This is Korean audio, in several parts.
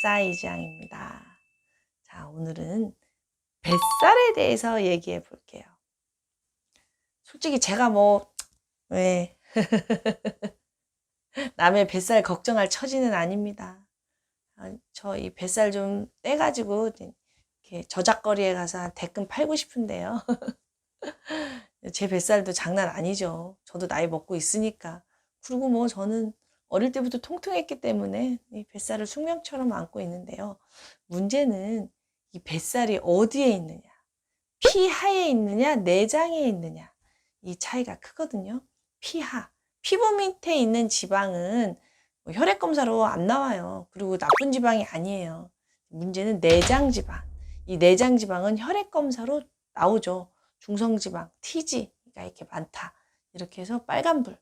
박사이장입니다. 자, 오늘은 뱃살에 대해서 얘기해 볼게요. 솔직히 제가 왜 남의 뱃살 걱정할 처지는 아닙니다. 저 이 뱃살 좀 떼가지고 이렇게 저작거리에 가서 대끔 팔고 싶은데요. 제 뱃살도 장난 아니죠. 저도 나이 먹고 있으니까. 그리고 저는 어릴 때부터 통통했기 때문에 이 뱃살을 숙명처럼 안고 있는데요. 문제는 이 뱃살이 어디에 있느냐, 피하에 있느냐, 내장에 있느냐, 이 차이가 크거든요. 피하, 피부 밑에 있는 지방은 혈액 검사로 안 나와요. 그리고 나쁜 지방이 아니에요. 문제는 내장 지방. 이 내장 지방은 혈액 검사로 나오죠. 중성지방, T가 이렇게 많다. 이렇게 해서 빨간불,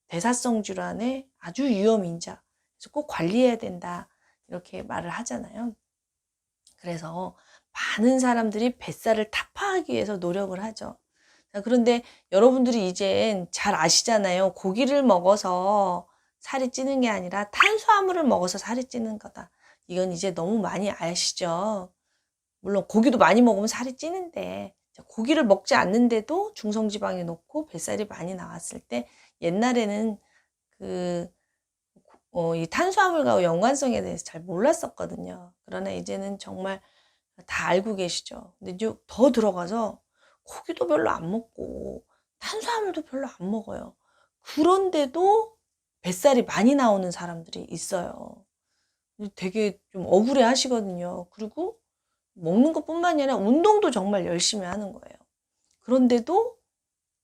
대사성 질환의 아주 위험인자. 그래서 꼭 관리해야 된다. 이렇게 말을 하잖아요. 그래서 많은 사람들이 뱃살을 타파하기 위해서 노력을 하죠. 자, 그런데 여러분들이 이젠 잘 아시잖아요. 고기를 먹어서 살이 찌는 게 아니라 탄수화물을 먹어서 살이 찌는 거다. 이건 이제 너무 많이 아시죠. 물론 고기도 많이 먹으면 살이 찌는데 고기를 먹지 않는데도 중성지방이 높고 뱃살이 많이 나왔을 때 옛날에는 이 탄수화물과 연관성에 대해서 잘 몰랐었거든요. 그러나 이제는 정말 다 알고 계시죠. 근데 이제 더 들어가서 고기도 별로 안 먹고 탄수화물도 별로 안 먹어요. 그런데도 뱃살이 많이 나오는 사람들이 있어요. 되게 좀 억울해 하시거든요. 그리고 먹는 것뿐만이 아니라 운동도 정말 열심히 하는 거예요. 그런데도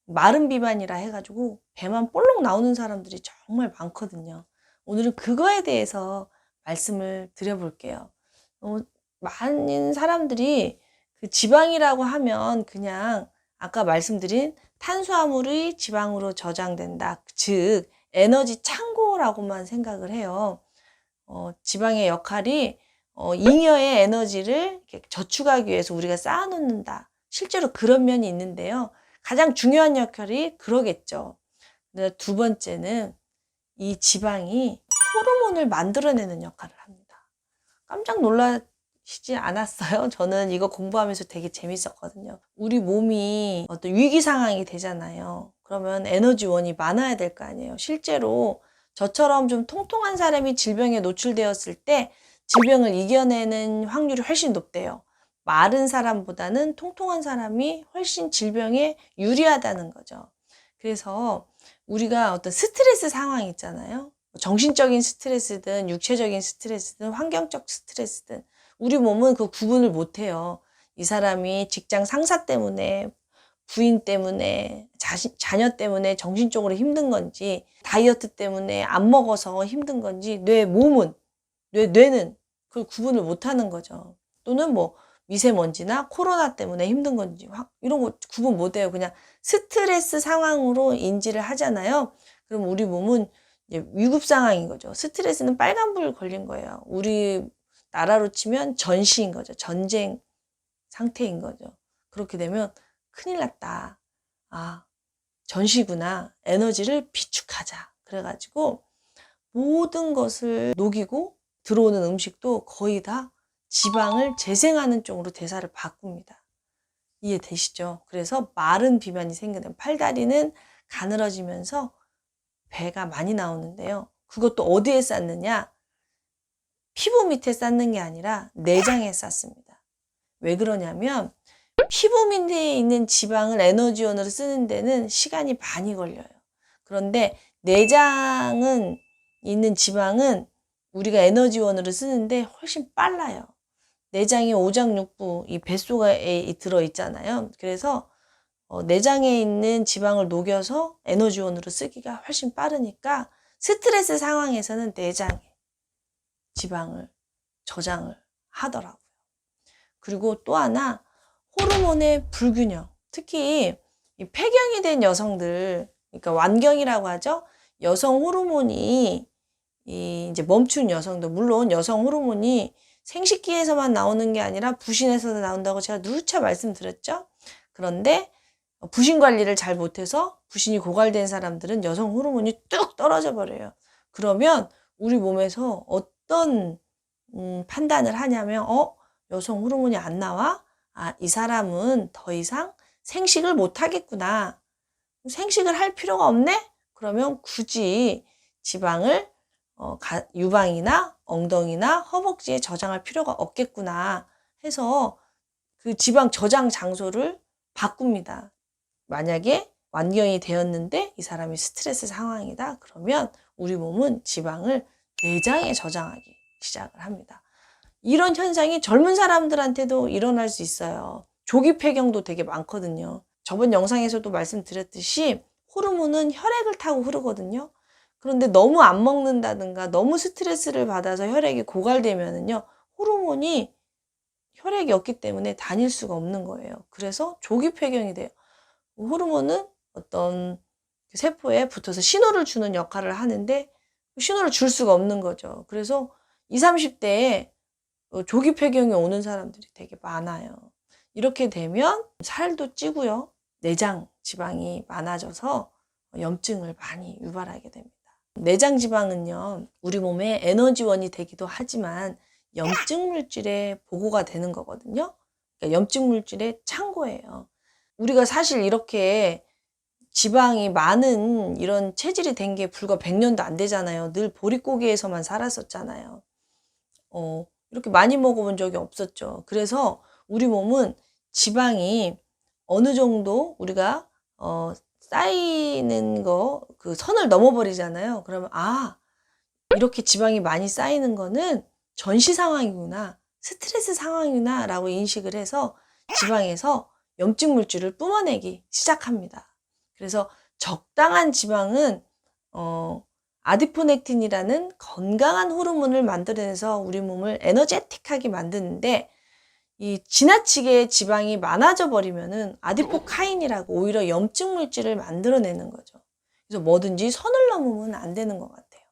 마른 비만이라 해가지고 배만 볼록 나오는 사람들이 정말 많거든요. 오늘은 그거에 대해서 말씀을 드려볼게요. 많은 사람들이 그 지방이라고 하면 그냥 아까 말씀드린 탄수화물의 지방으로 저장된다. 즉 에너지 창고라고만 생각을 해요. 지방의 역할이 잉여의 에너지를 이렇게 저축하기 위해서 우리가 쌓아놓는다. 실제로 그런 면이 있는데요. 가장 중요한 역할이 그러겠죠. 두 번째는 이 지방이 호르몬을 만들어내는 역할을 합니다. 깜짝 놀라시지 않았어요? 저는 이거 공부하면서 되게 재밌었거든요. 우리 몸이 어떤 위기 상황이 되잖아요. 그러면 에너지원이 많아야 될 거 아니에요. 실제로 저처럼 좀 통통한 사람이 질병에 노출되었을 때 질병을 이겨내는 확률이 훨씬 높대요. 마른 사람보다는 통통한 사람이 훨씬 질병에 유리하다는 거죠. 그래서 우리가 어떤 스트레스 상황이 있잖아요. 정신적인 스트레스든 육체적인 스트레스든 환경적 스트레스든 우리 몸은 그 구분을 못해요. 이 사람이 직장 상사 때문에, 부인 때문에, 자녀 때문에 정신적으로 힘든 건지, 다이어트 때문에 안 먹어서 힘든 건지, 뇌는 그걸 구분을 못하는 거죠. 또는 미세먼지나 코로나 때문에 힘든 건지 이런 거 구분 못해요. 그냥 스트레스 상황으로 인지를 하잖아요. 그럼 우리 몸은 이제 위급 상황인 거죠. 스트레스는 빨간불 걸린 거예요. 우리 나라로 치면 전시인 거죠. 전쟁 상태인 거죠. 그렇게 되면 큰일 났다. 아, 전시구나. 에너지를 비축하자. 그래가지고 모든 것을 녹이고 들어오는 음식도 거의 다 지방을 재생하는 쪽으로 대사를 바꿉니다. 이해되시죠? 그래서 마른 비만이 생기는 팔다리는 가늘어지면서 배가 많이 나오는데요. 그것도 어디에 쌓느냐? 피부 밑에 쌓는 게 아니라 내장에 쌓습니다. 왜 그러냐면 피부 밑에 있는 지방을 에너지원으로 쓰는 데는 시간이 많이 걸려요. 그런데 내장은 있는 지방은 우리가 에너지원으로 쓰는데 훨씬 빨라요. 내장이 오장육부, 이 뱃속에 들어있잖아요. 그래서 내장에 있는 지방을 녹여서 에너지원으로 쓰기가 훨씬 빠르니까 스트레스 상황에서는 내장에 지방을 저장을 하더라고요. 그리고 또 하나, 호르몬의 불균형. 특히 이 폐경이 된 여성들, 그러니까 완경이라고 하죠. 여성 호르몬이 이제 멈춘 여성들, 물론 여성 호르몬이 생식기에서만 나오는 게 아니라 부신에서도 나온다고 제가 누차 말씀드렸죠. 그런데 부신 관리를 잘 못해서 부신이 고갈된 사람들은 여성 호르몬이 뚝 떨어져 버려요. 그러면 우리 몸에서 어떤 판단을 하냐면 여성 호르몬이 안 나와? 아, 이 사람은 더 이상 생식을 못 하겠구나. 생식을 할 필요가 없네? 그러면 굳이 지방을 유방이나 엉덩이나 허벅지에 저장할 필요가 없겠구나 해서 그 지방 저장 장소를 바꿉니다. 만약에 완경이 되었는데 이 사람이 스트레스 상황이다. 그러면 우리 몸은 지방을 내장에 저장하기 시작을 합니다. 이런 현상이 젊은 사람들한테도 일어날 수 있어요. 조기 폐경도 되게 많거든요. 저번 영상에서도 말씀드렸듯이 호르몬은 혈액을 타고 흐르거든요. 그런데 너무 안 먹는다든가 너무 스트레스를 받아서 혈액이 고갈되면은요, 호르몬이 혈액이 없기 때문에 다닐 수가 없는 거예요. 그래서 조기 폐경이 돼요. 호르몬은 어떤 세포에 붙어서 신호를 주는 역할을 하는데 신호를 줄 수가 없는 거죠. 그래서 20, 30대에 조기 폐경이 오는 사람들이 되게 많아요. 이렇게 되면 살도 찌고요. 내장 지방이 많아져서 염증을 많이 유발하게 됩니다. 내장 지방은요, 우리 몸의 에너지원이 되기도 하지만 염증 물질의 보고가 되는 거거든요. 그러니까 염증 물질의 창고예요. 우리가 사실 이렇게 지방이 많은 이런 체질이 된 게 불과 100년도 안 되잖아요. 늘 보릿고개에서만 살았었잖아요. 이렇게 많이 먹어본 적이 없었죠. 그래서 우리 몸은 지방이 어느 정도 우리가 쌓이는 그 선을 넘어버리잖아요. 그러면 이렇게 지방이 많이 쌓이는 거는 전시 상황이구나, 스트레스 상황이구나 라고 인식을 해서 지방에서 염증 물질을 뿜어내기 시작합니다. 그래서 적당한 지방은 아디포넥틴이라는 건강한 호르몬을 만들어내서 우리 몸을 에너제틱하게 만드는데, 이 지나치게 지방이 많아져 버리면은 아디포카인이라고 오히려 염증 물질을 만들어내는 거죠. 그래서 뭐든지 선을 넘으면 안 되는 것 같아요.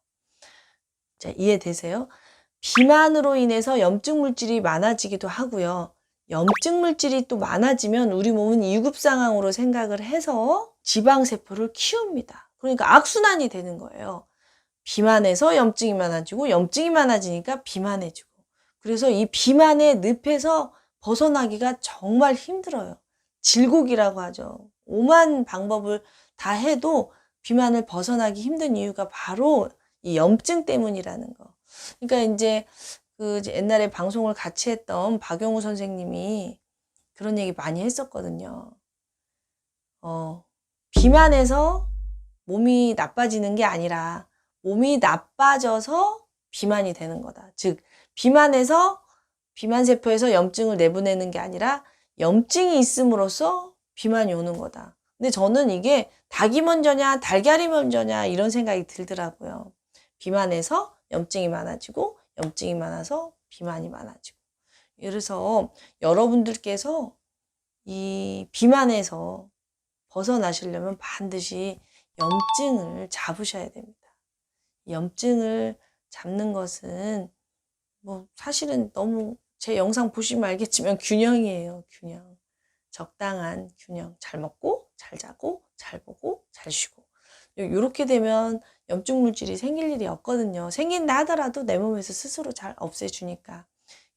자, 이해되세요? 비만으로 인해서 염증 물질이 많아지기도 하고요. 염증 물질이 또 많아지면 우리 몸은 위급 상황으로 생각을 해서 지방세포를 키웁니다. 그러니까 악순환이 되는 거예요. 비만해서 염증이 많아지고 염증이 많아지니까 비만해지고. 그래서 이 비만의 늪에서 벗어나기가 정말 힘들어요. 질곡이라고 하죠. 오만 방법을 다 해도 비만을 벗어나기 힘든 이유가 바로 이 염증 때문이라는 거. 그러니까 이제 옛날에 방송을 같이 했던 박용우 선생님이 그런 얘기 많이 했었거든요. 비만해서 몸이 나빠지는 게 아니라 몸이 나빠져서 비만이 되는 거다. 즉, 비만해서 비만세포에서 염증을 내보내는 게 아니라 염증이 있음으로써 비만이 오는 거다. 근데 저는 이게 닭이 먼저냐 달걀이 먼저냐 이런 생각이 들더라고요. 비만해서 염증이 많아지고 염증이 많아서 비만이 많아지고. 그래서 여러분들께서 이 비만에서 벗어나시려면 반드시 염증을 잡으셔야 됩니다. 염증을 잡는 것은 사실은 너무 제 영상 보시면 알겠지만 균형이에요. 균형. 적당한 균형. 잘 먹고 잘 자고 잘 보고 잘 쉬고. 이렇게 되면 염증 물질이 생길 일이 없거든요. 생긴다 하더라도 내 몸에서 스스로 잘 없애주니까.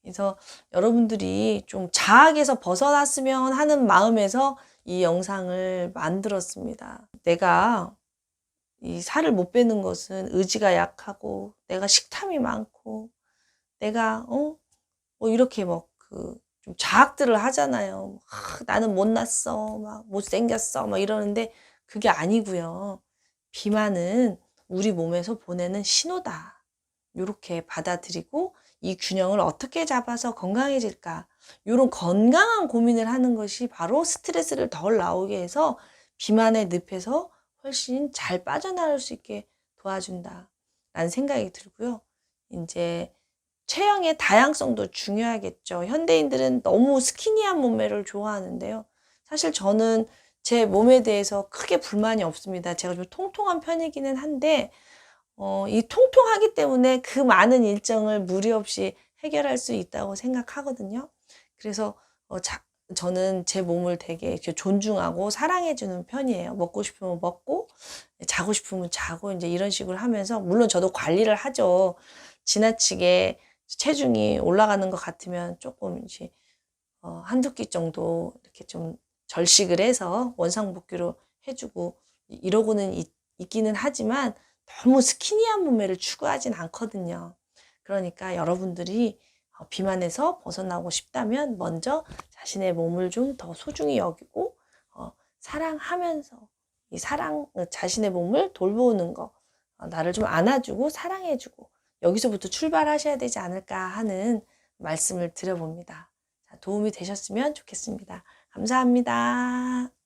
그래서 여러분들이 좀 자학에서 벗어났으면 하는 마음에서 이 영상을 만들었습니다. 내가 이 살을 못 빼는 것은 의지가 약하고 내가 식탐이 많고 내가 이렇게 좀 자학들을 하잖아요. 나는 못났어, 막 못생겼어, 막 이러는데 그게 아니고요. 비만은 우리 몸에서 보내는 신호다. 이렇게 받아들이고 이 균형을 어떻게 잡아서 건강해질까? 이런 건강한 고민을 하는 것이 바로 스트레스를 덜 나오게 해서 비만의 늪에서 훨씬 잘 빠져나올 수 있게 도와준다. 라는 생각이 들고요. 이제 체형의 다양성도 중요하겠죠. 현대인들은 너무 스키니한 몸매를 좋아하는데요. 사실 저는 제 몸에 대해서 크게 불만이 없습니다. 제가 좀 통통한 편이기는 한데 이 통통하기 때문에 그 많은 일정을 무리 없이 해결할 수 있다고 생각하거든요. 그래서 저는 제 몸을 되게 존중하고 사랑해주는 편이에요. 먹고 싶으면 먹고 자고 싶으면 자고 이제 이런 식으로 하면서, 물론 저도 관리를 하죠. 지나치게 체중이 올라가는 것 같으면 조금 이제 한두 끼 정도 이렇게 좀 절식을 해서 원상복귀로 해주고 이러고는 있기는 하지만 너무 스키니한 몸매를 추구하진 않거든요. 그러니까 여러분들이 비만에서 벗어나고 싶다면 먼저 자신의 몸을 좀 더 소중히 여기고 사랑하면서 자신의 몸을 돌보는 거, 나를 좀 안아주고 사랑해주고 여기서부터 출발하셔야 되지 않을까 하는 말씀을 드려봅니다. 도움이 되셨으면 좋겠습니다. 감사합니다.